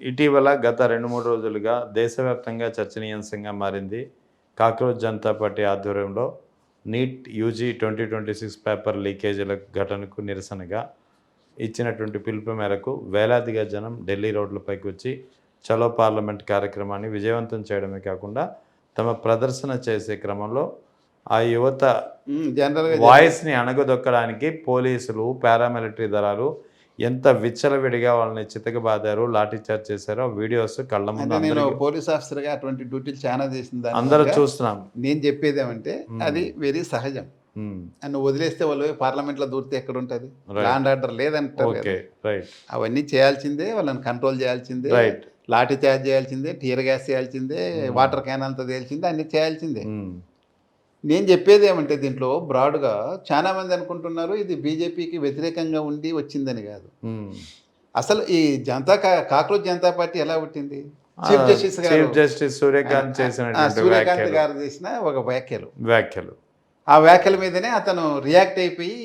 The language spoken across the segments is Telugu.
ఇటీవల గత 2, 3 రోజులుగా దేశవ్యాప్తంగా చర్చనీయాంశంగా మారింది. కాక్రోచ్ జనతా పార్టీ ఆధ్వర్యంలో నీట్ యూజీ 2026 పేపర్ లీకేజీల ఘటనకు నిరసనగా ఇచ్చినటువంటి పిలుపు మేరకు వేలాదిగా జనం ఢిల్లీ రోడ్లపైకి వచ్చి చలో పార్లమెంట్ కార్యక్రమాన్ని విజయవంతం చేయడమే కాకుండా తమ ప్రదర్శన చేసే క్రమంలో ఆ యువత వాయిస్ని అణగదొక్కడానికి పోలీసులు, పారామిలిటరీ దళాలు ఎంత విచ్చలవిడిగా వాళ్ళని చితకబాదారు, లాఠీచార్జ్ చేశారో వీడియోస్ కళ్ళ ముందు నేను పోలీస్ ఆఫీసర్గా అటువంటి డ్యూటీలు చాలా చేసింది. అందరూ చూస్తున్నాం. నేను చెప్పేది ఏమంటే అది వెరీ సహజం. నువ్వు వదిలేస్తే వాళ్ళు పార్లమెంట్లో దూరితే ఎక్కడ ఉంటుంది? ల్యాండ్ ఆర్డర్ లేదంటారు. అవన్నీ చేయాల్సిందే, వాళ్ళని కంట్రోల్ చేయాల్సిందే, లాఠీ చార్జ్ చేయాల్సిందే, టీయర్ గ్యాస్ చేయాల్సిందే, వాటర్ క్యాన్ అంతా తేల్చిందే, అన్ని చేయాల్సిందే. నేను చెప్పేది ఏమంటే దీంట్లో బ్రాడ్గా చాలా మంది అనుకుంటున్నారు ఇది బీజేపీకి వ్యతిరేకంగా ఉండి వచ్చిందని కాదు. అసలు ఈ కాక్రోచ్ జనతా పార్టీ ఎలా పుట్టింది? చీఫ్ జస్టిస్ సూర్యకాంత్ గారు చేసిన ఒక వ్యాఖ్యలు ఆ వ్యాఖ్యల మీదనే అతను రియాక్ట్ అయిపోయి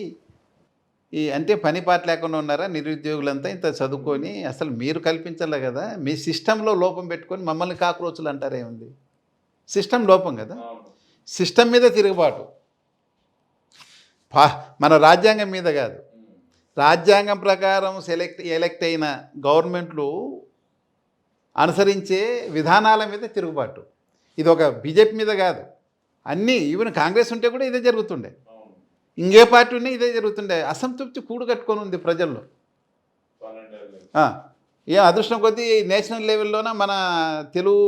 అంటే పని పాట లేకుండా ఉన్నారా నిరుద్యోగులంతా ఇంత చదువుకొని అసలు మీరు కల్పించాలి కదా, మీ సిస్టంలో లోపం పెట్టుకొని మమ్మల్ని కాక్రోచులు అంటారేముంది? సిస్టమ్ లోపం కదా, సిస్టమ్ మీద తిరుగుబాటు. మన రాజ్యాంగం మీద కాదు, రాజ్యాంగం ప్రకారం ఎలక్ట్ అయిన గవర్నమెంట్లు అనుసరించే విధానాల మీద తిరుగుబాటు. ఇది ఒక బీజేపీ మీద కాదు, అన్నీ ఈవెన్ కాంగ్రెస్ ఉంటే కూడా ఇదే జరుగుతుండే, ఇంకే పార్టీ ఉన్నా ఇదే జరుగుతుండే. అసంతృప్తి కూడు కట్టుకొని ఉంది ప్రజల్లో. ఏం అదృష్టం కొద్దీ నేషనల్ లెవెల్లోన మన తెలుగు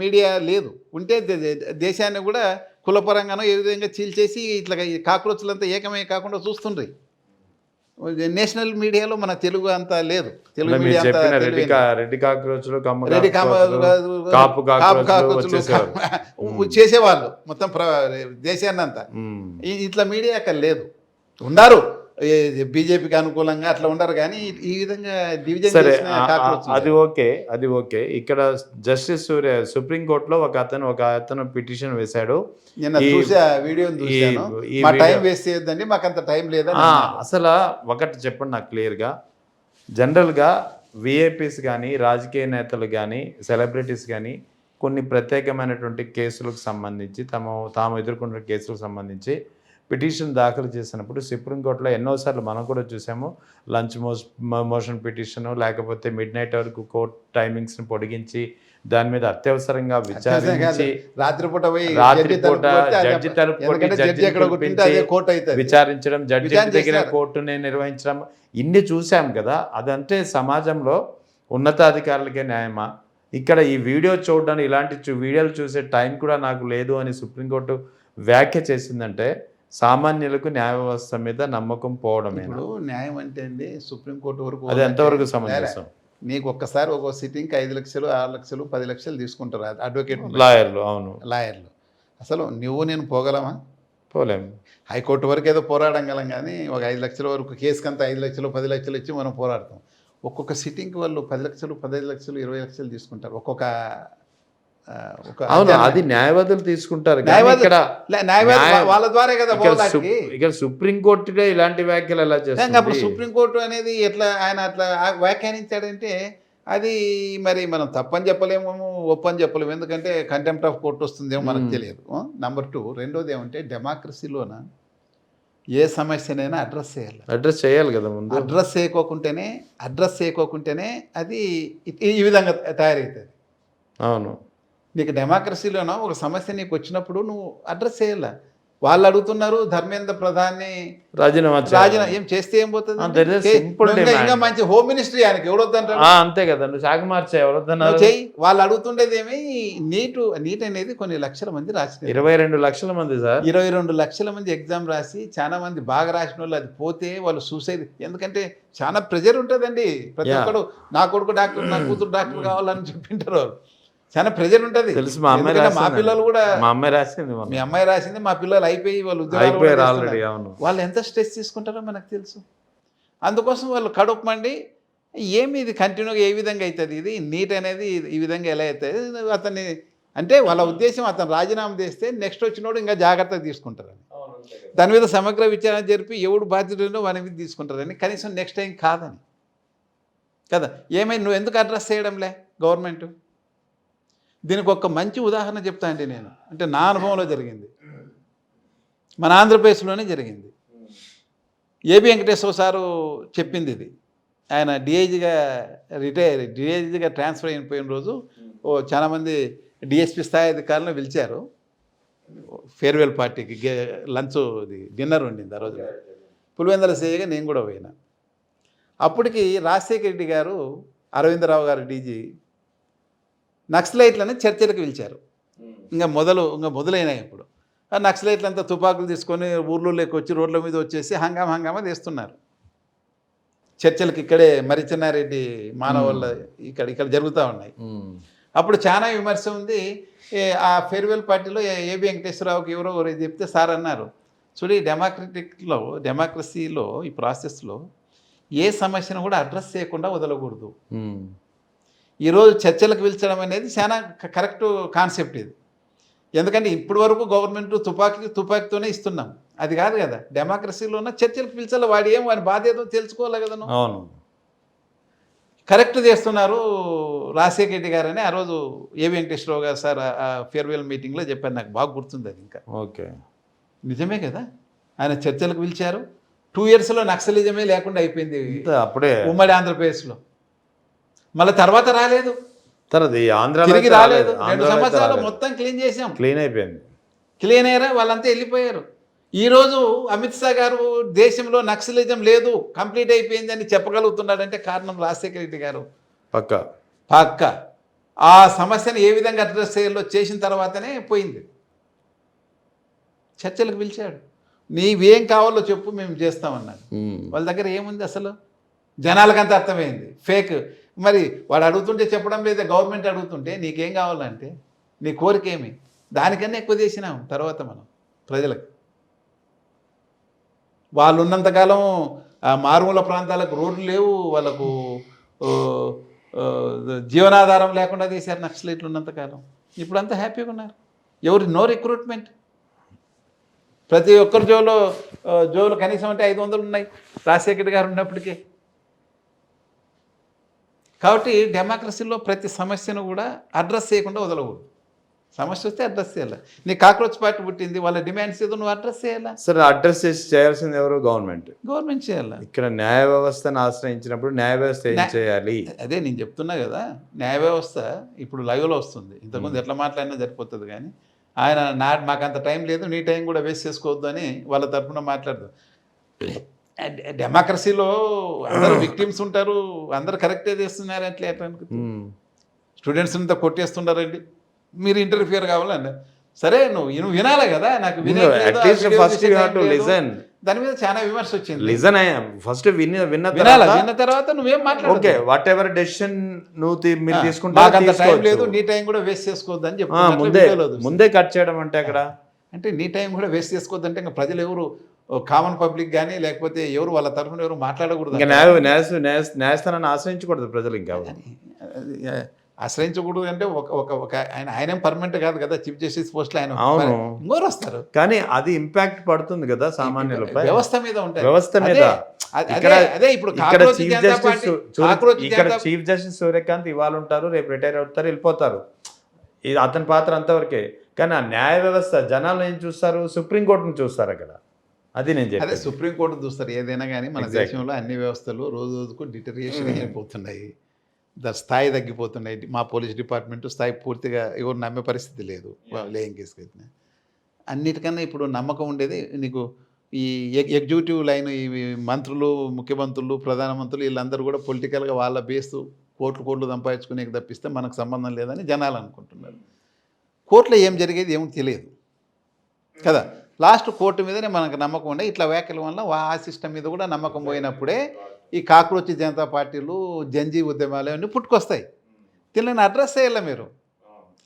మీడియా లేదు, ఉంటే దేశాన్ని కూడా కులపరంగానో ఏ విధంగా చీల్చేసి ఇట్లా కాక్రోచ్లంతా ఏకమే కాకుండా చూస్తుండ్రి. నేషనల్ మీడియాలో మన తెలుగు అంతా లేదు. తెలుగు మీడియా చేసేవాళ్ళు మొత్తం దేశాన్ని అంతా. ఇట్లా మీడియా అక్కడ లేదు. ఉన్నారు బీజేపీకి అనుకూలంగా అట్లా ఉండరు, కానీ ఈ విధంగా డివిజన్ అది ఓకే. ఇక్కడ జస్టిస్ సుప్రీంకోర్టులో ఒక అతను పిటిషన్ వేశాడు. టైం వేస్ట్ చేయొద్దండి, మాకు అంత టైం లేదా. అసలు ఒకటి చెప్పండి నాకు క్లియర్గా. జనరల్గా విఐపీస్ కానీ, రాజకీయ నేతలు కానీ, సెలబ్రిటీస్ కానీ కొన్ని ప్రత్యేకమైనటువంటి కేసులకు సంబంధించి తాము ఎదుర్కొన్న కేసులకు సంబంధించి పిటిషన్ దాఖలు చేసినప్పుడు సుప్రీంకోర్టులో ఎన్నోసార్లు మనం కూడా చూసాము. లంచ్ మోషన్ పిటిషను, లేకపోతే మిడ్ నైట్ వరకు కోర్ట్ టైమింగ్స్ని పొడిగించి దాని మీద అత్యవసరంగా విచారించి రాత్రిపూట జడ్జి తరపు విచారించడం, జడ్జి దగ్గర కోర్టుని నిర్వహించడం, ఇన్ని చూసాం కదా. అదంటే సమాజంలో ఉన్నతాధికారులకే న్యాయమా? ఇక్కడ ఈ వీడియో చూడడానికి, ఇలాంటి వీడియోలు చూసే టైం కూడా నాకు లేదు అని సుప్రీంకోర్టు వ్యాఖ్య చేసిందంటే సామాన్యులకు న్యాయ వ్యవస్థ మీద నమ్మకం పోవడమే. ఇప్పుడు న్యాయం అంటే అండి సుప్రీంకోర్టు వరకు అది ఎంతవరకు సమంజసం? నీకు ఒక్కసారి ఒక సిట్టింగ్కి 5 లక్షలు, 6 లక్షలు, 10 లక్షలు తీసుకుంటారు అడ్వకేట్, లాయర్లు. అవును, లాయర్లు. అసలు నువ్వు నేను పోగలమా? పోలేము. హైకోర్టు వరకు ఏదో పోరాడగలం, కానీ ఒక 5 లక్షల వరకు కేసుకంతా 5 లక్షలు, 10 లక్షలు ఇచ్చి మనం పోరాడతాం. ఒక్కొక్క సిట్టింగ్కి వాళ్ళు 10 లక్షలు, 15 లక్షలు, 20 లక్షలు తీసుకుంటారు ఒక్కొక్క. అవును, అది న్యాయవాదులు తీసుకుంటారు. వాళ్ళ ద్వారా కదా. ఇక్కడ సుప్రీంకోర్టుగా ఇలాంటి వ్యాఖ్యలు ఎలా చేస్తారు? అప్పుడు సుప్రీంకోర్టు అనేది ఎట్లా ఆయన అట్లా వ్యాఖ్యానించాడంటే అది మరి మనం తప్పని చెప్పలేము, ఒప్పని చెప్పలేము. ఎందుకంటే కంటెంప్ట్ ఆఫ్ కోర్టు వస్తుందేమో మనకు తెలియదు. నెంబర్ 2, రెండోది ఏమంటే డెమోక్రసీలోన ఏ సమస్యనైనా అడ్రస్ చేయాలి కదా. ముందు అడ్రస్ చేయకోకుంటేనే అది ఈ విధంగా తయారవుతుంది. అవును, నీకు డెమోక్రసీలోనో ఒక సమస్య నీకు వచ్చినప్పుడు నువ్వు అడ్రస్ చేయాల. వాళ్ళు అడుగుతున్నారు ధర్మేంద్ర ప్రధాన్ని రాజీనామా ఏం చేస్తే ఏం పోతుంది? ఇంకా మంచి హోమ్ మినిస్ట్రీ ఆయనకి ఎవరొద్దంటారు? అంతే కదా, నువ్వు శాఖ మార్చే ఎవరొద్దన్నారు చెయ్యి. వాళ్ళు అడుగుతుండేది ఏమి, నీట్ అనేది కొన్ని లక్షల మంది రాసిన 22 లక్షల మంది సార్, 22 లక్షల మంది ఎగ్జామ్ రాసి చాలా మంది బాగా రాసిన వాళ్ళు అది పోతే వాళ్ళు సూసైడ్. ఎందుకంటే చాలా ప్రెజర్ ఉంటుందండి. ప్రతి ఒక్కడు నా కొడుకు డాక్టర్, నా కూతురు డాక్టర్ కావాలని చెప్పింటారు వాళ్ళు. చాలా ప్రెజర్ ఉంటుంది. తెలుసు, మా పిల్లలు కూడా, మా అమ్మాయి రాసింది, మీ అమ్మాయి రాసింది, మా పిల్లలు అయిపోయి వాళ్ళు వాళ్ళు ఎంత స్ట్రెస్ తీసుకుంటారో మనకు తెలుసు. అందుకోసం వాళ్ళు కడుపు మండి ఏమి ఇది కంటిన్యూగా ఏ విధంగా అవుతుంది, ఇది నీట్ అనేది ఈ విధంగా ఎలా అవుతుంది అతన్ని అంటే వాళ్ళ ఉద్దేశం అతను రాజీనామా చేస్తే నెక్స్ట్ వచ్చినోడు ఇంకా జాగ్రత్తగా తీసుకుంటారని, దాని మీద సమగ్ర విచారణ జరిపి ఎవడు బాధ్యత వాని మీద తీసుకుంటారని, కనీసం నెక్స్ట్ టైం కాదని. కదా. ఏమైంది, నువ్వు ఎందుకు అడ్రస్ చేయడంలే గవర్నమెంట్? దీనికి ఒక మంచి ఉదాహరణ చెప్తా అండి నేను, అంటే నా అనుభవంలో జరిగింది, మన ఆంధ్రప్రదేశ్లోనే జరిగింది. ఏబి వెంకటేశ్వర సారు చెప్పింది ఇది. ఆయన డిఐజీగా ట్రాన్స్ఫర్ అయిపోయిన రోజు చాలామంది డిఎస్పి స్థాయి అధికారులను పిలిచారు ఫేర్వెల్ పార్టీకి. లంచ్ డిన్నర్ ఉండింది ఆ రోజు. పులివెందుల సేయగా నేను కూడా పోయినా. అప్పటికి రాజశేఖర రెడ్డి గారు, అరవిందరావు గారు డీజీ, నక్సలైట్లను చర్చలకు పిలిచారు. ఇంకా మొదలైనాయి ఇప్పుడు. ఆ నక్సలైట్లంతా తుపాకులు తీసుకొని ఊర్లోకి వచ్చి రోడ్ల మీద వచ్చేసి హంగామా తీస్తున్నారు. చర్చలకు ఇక్కడే మరిచెన్నారెడ్డి మానవాళ్ళ ఇక్కడ జరుగుతూ ఉన్నాయి. అప్పుడు చాలా విమర్శ ఉంది. ఆ ఫేర్వెల్ పార్టీలో ఏబి వెంకటేశ్వరరావుకి ఎవరో చెప్తే సార్ అన్నారు, చూడు, డెమోక్రసీలో ఈ ప్రాసెస్లో ఏ సమస్యను కూడా అడ్రస్ చేయకుండా వదలకూడదు. ఈరోజు చర్చలకు పిలిచడం అనేది చాలా కరెక్ట్ కాన్సెప్ట్ ఇది. ఎందుకంటే ఇప్పటి వరకు గవర్నమెంట్ తుపాకీతోనే ఇస్తున్నాం, అది కాదు కదా. డెమోక్రసీలో ఉన్న చర్చలకు పిలిచాలి, వాడి బాధ ఏదో తెలుసుకోవాలి కదా. అవును, కరెక్ట్ చేస్తున్నారు రాజశేఖర రెడ్డి గారని ఆ రోజు ఏబి వెంకటేశ్వరరావు గారు సార్ ఆ ఫేర్వెల్ మీటింగ్లో చెప్పారు. నాకు బాగా గుర్తుంది అది. ఇంకా ఓకే, నిజమే కదా. ఆయన చర్చలకు పిలిచారు. 2 yearsలో నక్సలిజమే లేకుండా అయిపోయింది అప్పుడే ఉమ్మడి ఆంధ్రప్రదేశ్లో. మళ్ళీ తర్వాత రాలేదు, తిరిగి రాలేదు. 2 సంవత్సరాలు మొత్తం క్లీన్ చేసాం, క్లీన్ అయిపోయింది. క్లీన్ అయ్యారా, వాళ్ళంతా వెళ్ళిపోయారు. ఈరోజు అమిత్ షా గారు దేశంలో నక్సలిజం లేదు, కంప్లీట్ అయిపోయిందని చెప్పగలుగుతున్నాడంటే కారణం రాజశేఖర రెడ్డి గారు. పక్క ఆ సమస్యను ఏ విధంగా అడ్రస్ చేసిన తర్వాతనే పోయింది. చర్చలకు పిలిచాడు, నీవేం కావాలో చెప్పు, మేము చేస్తామన్నాడు. వాళ్ళ దగ్గర ఏముంది అసలు? జనాలకంతా అర్థమైంది ఫేక్. మరి వాడు అడుగుతుంటే చెప్పడం లేదా, గవర్నమెంట్ అడుగుతుంటే నీకేం కావాలంటే నీ కోరిక ఏమి, దానికన్నా ఎక్కువ చేసినాం తర్వాత మనం ప్రజలకు. వాళ్ళు ఉన్నంతకాలం మారుమూల ప్రాంతాలకు రోడ్లు లేవు, వాళ్ళకు జీవనాధారం లేకుండా చేశారు నక్సలైట్లు ఉన్నంతకాలం. ఇప్పుడంతా హ్యాపీగా ఉన్నారు. No recruitment. ప్రతి ఒక్కరి జోలు కనీసం అంటే 500 ఉన్నాయి రాజశేఖర్ గారు ఉన్నప్పటికీ. కాబట్టి డెమోక్రసీలో ప్రతి సమస్యను కూడా అడ్రస్ చేయకుండా వదలకూడదు. సమస్య వస్తే అడ్రస్ చేయాలి. నీ కాక్రోచ్ పార్టీ పుట్టింది, వాళ్ళ డిమాండ్స్ ఏదో నువ్వు అడ్రస్ చేయాలా? సరే, అడ్రస్ చేయాల్సింది ఎవరు? గవర్నమెంట్ చేయాలి. ఇక్కడ న్యాయ వ్యవస్థను ఆశ్రయించినప్పుడు న్యాయ వ్యవస్థ ఏం చేయాలి? అదే నేను చెప్తున్నా కదా, న్యాయ వ్యవస్థ ఇప్పుడు లైవ్లో వస్తుంది. ఇంతకుముందు ఎట్లా మాట్లాడినా సరిపోతుంది, కానీ ఆయన మాకు అంత టైం లేదు, నీ టైం కూడా వేస్ట్ చేసుకోవద్దు అని వాళ్ళ తరఫున మాట్లాడదు. డెమోక్రసీలో అందరూ విక్టిమ్స్ ఉంటారు, అందరూ కరెక్టే చేస్తున్నారు. ఎట్లా స్టూడెంట్స్ అంతా కొట్టేస్తున్నారండి, మీరు ఇంటర్ఫియర్ కావాలండి. సరే, నువ్వు వినాలి కదా. నాకు దాని మీద చాలా విమర్శ వచ్చింది. విన్న తర్వాత నువ్వేం మాట్లాడదు. లేదు, నీ టైం కూడా వేస్ట్ చేసుకోవద్దు అని చెప్పి ముందే కట్ చేయడం అంటే అక్కడ అంటే నీ టైం కూడా వేస్ట్ చేసుకోవద్దు అంటే ఇంకా ప్రజలు ఎవరు, కామన్ పబ్లిక్ కానీ లేకపోతే ఎవరు వాళ్ళ తరఫున ఎవరు మాట్లాడకూడదు. న్యాయస్థానాన్ని ఆశ్రయించకూడదు ప్రజలు. ఇంకా ఆశ్రయించకూడదు అంటే ఒక ఆయన పర్మనెంట్ కాదు కదా, చీఫ్ జస్టిస్ పోస్ట్ ఆయన ఇంకోరు వస్తారు. కానీ అది ఇంపాక్ట్ పడుతుంది కదా సామాన్యులపై, వ్యవస్థ మీద ఉంటుంది. వ్యవస్థ మీద అదే ఇప్పుడు చీఫ్ జస్టిస్ సూర్యకాంత్ ఇవాళ ఉంటారు, రేపు రిటైర్ అవుతారు, వెళ్ళిపోతారు. ఇది అతని పాత్ర అంతవరకే. కానీ ఆ న్యాయ వ్యవస్థ జనాలు ఏం చూస్తారు? సుప్రీంకోర్టును చూస్తారు అక్కడ. అది నేను చెప్పాను, సుప్రీంకోర్టు చూస్తారు. ఏదైనా కానీ మన దేశంలో అన్ని వ్యవస్థలు రోజు రోజుకు డిటరియేషన్ అయిపోతున్నాయి, స్థాయి తగ్గిపోతున్నాయి. మా పోలీస్ డిపార్ట్మెంట్ స్థాయి పూర్తిగా ఎవరు నమ్మే పరిస్థితి లేదు. లేయింగ్ కేసుకెళ్తున్నాయి. అన్నిటికన్నా ఇప్పుడు నమ్మకం ఉండేది నీకు ఈ ఎగ్జిక్యూటివ్ లైన్, ఈ మంత్రులు, ముఖ్యమంత్రులు, ప్రధానమంత్రులు వీళ్ళందరూ కూడా పొలిటికల్గా వాళ్ళ బేసు కోట్లు సంపాదించుకునే తప్పిస్తే మనకు సంబంధం లేదని జనాలు అనుకుంటున్నారు. కోర్టులో ఏం జరిగేది ఏమో తెలియదు కదా. లాస్ట్ కోర్టు మీదనే మనకు నమ్మకం ఉండే. ఇట్లా వ్యాఖ్యల వల్ల ఆ సిస్టమ్ మీద కూడా నమ్మకం పోయినప్పుడే ఈ కాక్రోచ్ జనతా పార్టీలు, జంజీ ఉద్యమాలు అన్నీ పుట్టుకొస్తాయి. దీనిని అడ్రస్ చేయాలి. మీరు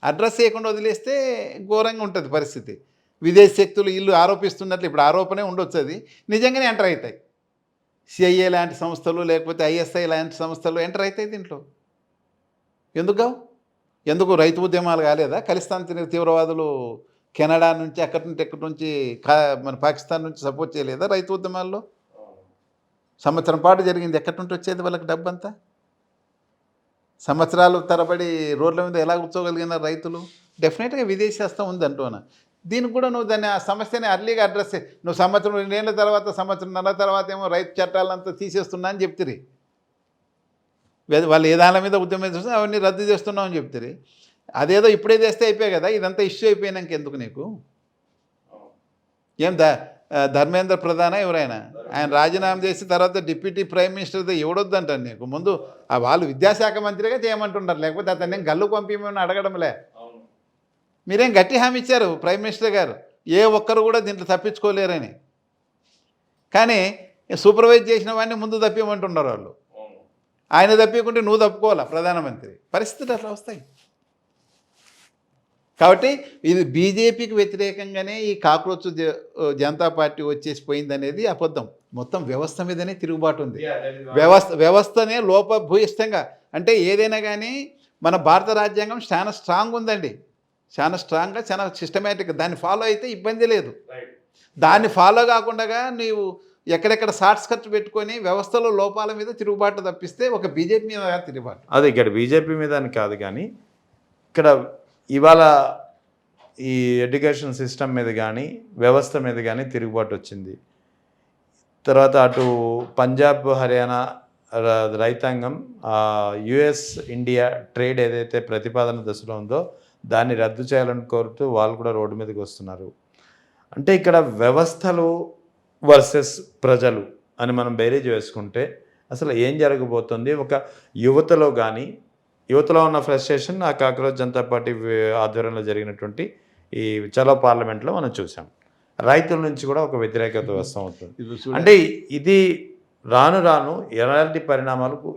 అడ్రస్ చేయకుండా వదిలేస్తే ఘోరంగా ఉంటుంది పరిస్థితి. విదేశీ శక్తులు ఇల్లు ఆరోపిస్తున్నట్లు ఇప్పుడు ఆరోపణే ఉండొచ్చు, అది నిజంగానే ఎంటర్ అవుతాయి. సిఐఏ లాంటి సంస్థలు లేకపోతే ఐఎస్ఐ లాంటి సంస్థలు ఎంటర్ అవుతాయి దీంట్లో. ఎందుకు రైతు ఉద్యమాలు కాలేదా? ఖలిస్తాన్ తీవ్రవాదులు కెనడా నుంచి ఎక్కడి నుంచి మన పాకిస్తాన్ నుంచి సపోర్ట్ చేయలేదా రైతు ఉద్యమాల్లో? సంవత్సరం పాటు జరిగింది. ఎక్కడి నుంచి వచ్చేది వాళ్ళకి డబ్బు అంతా? సంవత్సరాలు తరబడి రోడ్ల మీద ఎలా కూర్చోగలిగిన రైతులు? డెఫినెట్గా విదేశీ హస్తం ఉంది అంటున్నా. దీనికి కూడా నువ్వు దాన్ని ఆ సమస్యని అర్లీగా అడ్రస్ నువ్వు సంవత్సరం 2 ఏళ్ళ తర్వాత సంవత్సరంన్నర తర్వాత ఏమో రైతు చట్టాలంతా తీసేస్తున్నా అని చెప్తిరి. వాళ్ళు ఏ దాని మీద ఉద్యమం చేస్తున్నా అవన్నీ రద్దు చేస్తున్నాం అని చెప్తిరి. అదేదో ఇప్పుడే చేస్తే అయిపోయాయి కదా, ఇదంతా ఇష్యూ అయిపోయినాక ఎందుకు నీకు? ఏం ధర్మేంద్ర ప్రధాన ఎవరైనా ఆయన రాజీనామా చేసి తర్వాత డిప్యూటీ ప్రైమ్ మినిస్టర్ ఎవడొద్దంటాను నీకు. ముందు వాళ్ళు విద్యాశాఖ మంత్రిగా చేయమంటుంటారు, లేకపోతే అతన్ని గల్లు పంపించమని అడగడంలే. మీరేం గట్టి హామీ ఇచ్చారు ప్రైమ్ మినిస్టర్ గారు, ఏ ఒక్కరు కూడా దీంట్లో తప్పించుకోలేరని. కానీ సూపర్వైజ్ చేసిన వాడిని ముందు తప్పిమంటున్నారు వాళ్ళు. ఆయన తప్పికుంటే నువ్వు తప్పుకోవాలా ప్రధానమంత్రి. పరిస్థితులు అట్లా వస్తాయి. కాబట్టి ఇది బీజేపీకి వ్యతిరేకంగానే ఈ కాక్రోచ్ జనతా పార్టీ వచ్చేసి పోయిందనేది అబద్ధం. మొత్తం వ్యవస్థ మీదనే తిరుగుబాటు ఉంది. వ్యవస్థనే లోపభూయిష్టంగా, అంటే ఏదైనా కానీ మన భారత రాజ్యాంగం చాలా స్ట్రాంగ్ ఉందండి, చాలా స్ట్రాంగ్గా, చాలా సిస్టమేటిక్గా. దాన్ని ఫాలో అయితే ఇబ్బంది లేదు. దాన్ని ఫాలో కాకుండా నీవు ఎక్కడెక్కడ షార్ట్స్ కట్ పెట్టుకొని వ్యవస్థలో లోపాల మీద తిరుగుబాటు తప్పిస్తే ఒక బీజేపీ మీద తిరుగుబాటు. అది ఇక్కడ బీజేపీ మీద అని కాదు, కానీ ఇక్కడ ఇవాళ ఈ ఎడ్యుకేషన్ సిస్టమ్ మీద కానీ వ్యవస్థ మీద కానీ తిరుగుబాటు వచ్చింది. తర్వాత అటు పంజాబ్ హర్యానా రైతాంగం యుఎస్ ఇండియా ట్రేడ్ ఏదైతే ప్రతిపాదన దశలో ఉందో దాన్ని రద్దు చేయాలని కోరుతూ వాళ్ళు కూడా రోడ్డు మీదకి వస్తున్నారు. అంటే ఇక్కడ వ్యవస్థలు వర్సెస్ ప్రజలు అని మనం బేరీజ్ వేసుకుంటే అసలు ఏం జరగబోతుంది? ఒక యువతలో ఉన్న ఫ్రస్ట్రేషన్ ఆ కాక్రోచ్ జనతా పార్టీ ఆధ్వర్యంలో జరిగినటువంటి ఈ చలో పార్లమెంట్లో మనం చూసాం. రైతుల నుంచి కూడా ఒక వ్యతిరేకత వస్తూ ఉంటుంది. అంటే ఇది రాను రాను ఎలాంటి పరిణామాలకు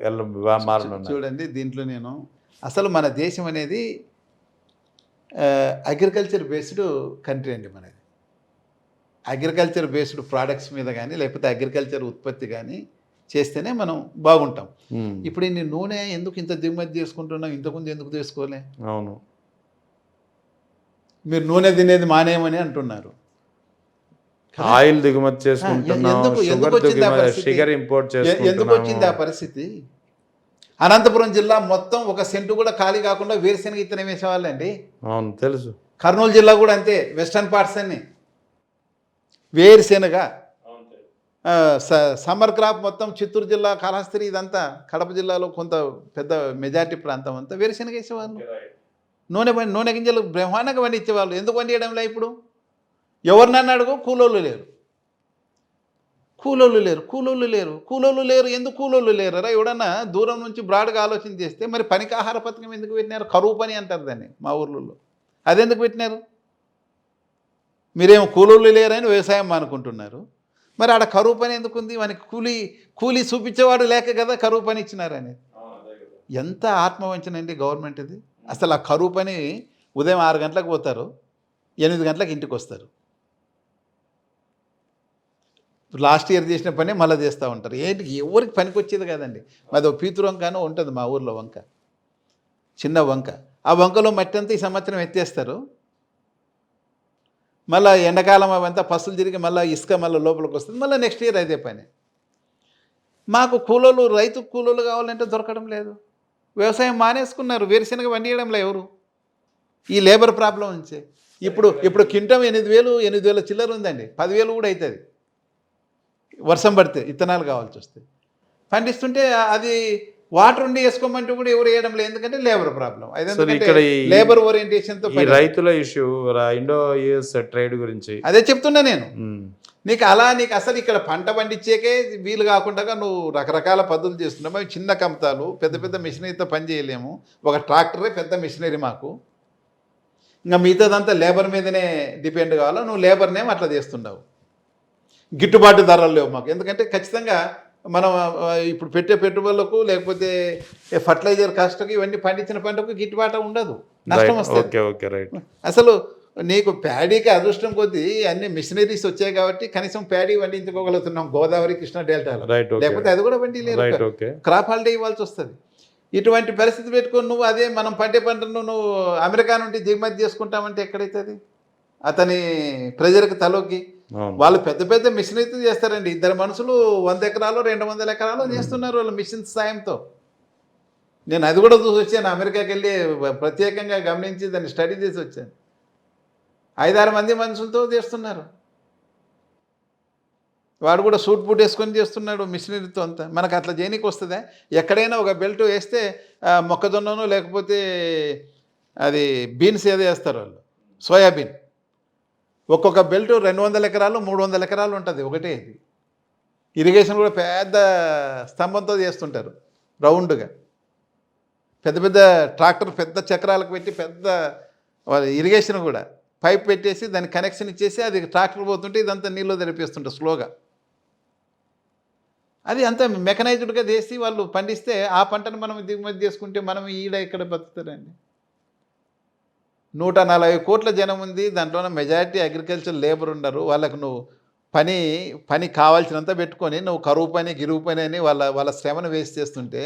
మారనున్నాయి చూడండి. దీంట్లో నేను అసలు మన దేశం అనేది అగ్రికల్చర్ బేస్డ్ కంట్రీ అండి మనది. అగ్రికల్చర్ బేస్డ్ ప్రోడక్ట్స్ మీద కానీ లేకపోతే అగ్రికల్చర్ ఉత్పత్తి కానీ చేస్తేనే మనం బాగుంటాం. ఇప్పుడు ఇన్ని నూనె ఎందుకు ఇంత దిగుమతి చేసుకుంటున్నాం, ఇంతకుముందు ఎందుకు తీసుకోలే? అవును, మీరు నూనె తినేది మానేయమని అంటున్నారు. ఆయిల్ దిగుమతి చేసుకుంటున్నాం, షుగర్ ఇంపోర్ట్ చేసుకుంటున్నాం. ఎందుకు వచ్చింది ఆ పరిస్థితి? అనంతపురం జిల్లా మొత్తం ఒక సెంటు కూడా ఖాళీ కాకుండా వేరుశెనగ ఇత్తనం వేసేవాళ్ళండి. అవును, తెలుసు. కర్నూలు జిల్లా కూడా అంతే, వెస్టర్న్ పార్ట్స్ అన్ని వేరుశెనగ. సమ్మర్ క్రాప్ మొత్తం చిత్తూరు జిల్లా, కాళహస్తి, ఇదంతా కడప జిల్లాలో కొంత పెద్ద మెజార్టీ ప్రాంతం అంతా వేరుశెనగ వేసేవాళ్ళు. నూనె గింజలు బ్రహ్మాండంగా పండించేవాళ్ళు. ఎందుకు పండియడంలే? ఇప్పుడు ఎవరినన్నా అడుగు, కూలోళ్ళు లేరు. ఎందుకు కూలోళ్ళు లేరు? ఎవడన్నా దూరం నుంచి బ్రాడ్గా ఆలోచన చేస్తే మరి పనికి ఆహార పథకం ఎందుకు పెట్టినారు? కరువు పని అంటారు దాన్ని మా ఊర్లలో. అదెందుకు పెట్టినారు? మీరేమో కూలోళ్ళు లేరని వ్యవసాయం అనుకుంటున్నారు. మరి ఆడ కరువు పని ఎందుకుంది? మనకి కూలీ చూపించేవాడు లేక కదా కరువు పని ఇచ్చినారని. ఎంత ఆత్మవంచన అండి గవర్నమెంట్ ఇది. అసలు ఆ కరువు పని ఉదయం 6 గంటలకు పోతారు, 8 గంటలకు ఇంటికి వస్తారు. లాస్ట్ ఇయర్ చేసిన పని మళ్ళీ చేస్తూ ఉంటారు. ఏంటి ఎవరికి పనికి వచ్చేది కదండి. మాది ఒక పీతురు వంక అని ఉంటుంది మా ఊర్లో, వంక, చిన్న వంక. ఆ వంకలో మట్టి అంతా ఈ సంవత్సరం ఎత్తేస్తారు. మళ్ళీ ఎండాకాలం అవంతా పసులు తిరిగి మళ్ళీ ఇసుక మళ్ళీ లోపలికి వస్తుంది. మళ్ళీ నెక్స్ట్ ఇయర్ అదే పని. మాకు రైతు కూలోళ్ళు కావాలంటే దొరకడం లేదు. వ్యవసాయం మానేసుకున్నారు. వేరుశెనగ పండియడంలో ఎవరు? ఈ లేబర్ ప్రాబ్లం నుంచే. ఇప్పుడు కింటం 8,000 చిల్లర ఉందండి. 10,000 కూడా అవుతుంది వర్షం పడితే, ఇత్తనాలు కావాల్సి వస్తే. పండిస్తుంటే అది వాటర్ ఉండి వేసుకోమంటే కూడా ఎవరు వేయడం లేదు. ఎందుకంటే లేబర్ ప్రాబ్లం. అదే లేబర్ ఓరియంటేషన్తో రైతుల ఇష్యూ, ఇండో-యుఎస్ ట్రేడ్ గురించి అదే చెప్తున్నా నేను. నీకు అసలు ఇక్కడ పంట పండించేకే వీలు కాకుండా నువ్వు రకరకాల పద్ధతులు చేస్తున్నావు. మేము చిన్న కమతాలు, పెద్ద మిషనరీతో పని చేయలేము. ఒక ట్రాక్టరే పెద్ద మిషనరీ మాకు. ఇంకా మిగతాదంతా లేబర్ మీదనే డిపెండ్ కావాలా. నువ్వు లేబర్నేమో అట్లా చేస్తున్నావు. గిట్టుబాటు ధరలు లేవు మాకు. ఎందుకంటే ఖచ్చితంగా మనం ఇప్పుడు పెట్టే పెట్టుబడులకు లేకపోతే ఫర్టిలైజర్ కాస్ట్కి ఇవన్నీ పండించిన పంటకు గిట్టుబాటు ఉండదు, నష్టం వస్తుంది. అసలు నీకు ప్యాడీకి అదృష్టం కొద్దీ అన్ని మిషనరీస్ వచ్చాయి కాబట్టి కనీసం ప్యాడీ పండించుకోగలుగుతున్నాం గోదావరి, కృష్ణా డెల్టాలో. లేకపోతే అది కూడా పండించలేదు, క్రాప్ హాలిడే ఇవ్వాల్సి వస్తుంది. ఇటువంటి పరిస్థితి పెట్టుకొని నువ్వు అదే మనం పండే పంటను నువ్వు అమెరికా నుండి దిగుమతి చేసుకుంటామంటే ఎక్కడైతుంది? అతని ప్రజలకు తలోకి వాళ్ళు పెద్ద మిషనరీతో చేస్తారండి. 2 మనుషులు 100 ఎకరాలు 200 ఎకరాలు చేస్తున్నారు వాళ్ళ మిషన్ సాయంతో. నేను అది కూడా చూసి వచ్చాను, అమెరికాకి వెళ్ళి ప్రత్యేకంగా గమనించి దాన్ని స్టడీ చేసి వచ్చాను. 5-6 మంది మనుషులతో చేస్తున్నారు. వాడు కూడా సూట్ బూట్ వేసుకొని చేస్తున్నాడు మిషనరీతో అంతా. మనకు అట్లా చేయనీకి వస్తుందా? ఎక్కడైనా ఒక బెల్ట్ వేస్తే మొక్కజొన్నను లేకపోతే అది బీన్స్ ఏదో వేస్తారు వాళ్ళు, సోయాబీన్. ఒక్కొక్క బెల్ట్ 200 ఎకరాలు 300 ఎకరాలు ఉంటుంది ఒకటే. ఇది ఇరిగేషన్ కూడా పెద్ద స్తంభంతో చేస్తుంటారు రౌండ్గా. పెద్ద పెద్ద ట్రాక్టర్ పెద్ద చక్రాలకు పెట్టి పెద్ద ఇరిగేషన్ కూడా పైప్ పెట్టేసి దానికి కనెక్షన్ ఇచ్చేసి అది ట్రాక్టర్ పోతుంటే ఇదంతా నీళ్ళు తెరిపిస్తుంటారు స్లోగా. అది అంతా మెకనైజ్డ్గా చేసి వాళ్ళు పండిస్తే ఆ పంటను మనం దిగుమతి చేసుకుంటే మనం ఇక్కడ బతుకుతారండి. 140 కోట్ల జనం ఉంది, దాంట్లోనే మెజారిటీ అగ్రికల్చర్ లేబర్ ఉండరు. వాళ్ళకు నువ్వు పని కావాల్సినంత పెట్టుకొని నువ్వు కరువు పని గిరువు పని అని వాళ్ళ శ్రమను వేస్ట్ చేస్తుంటే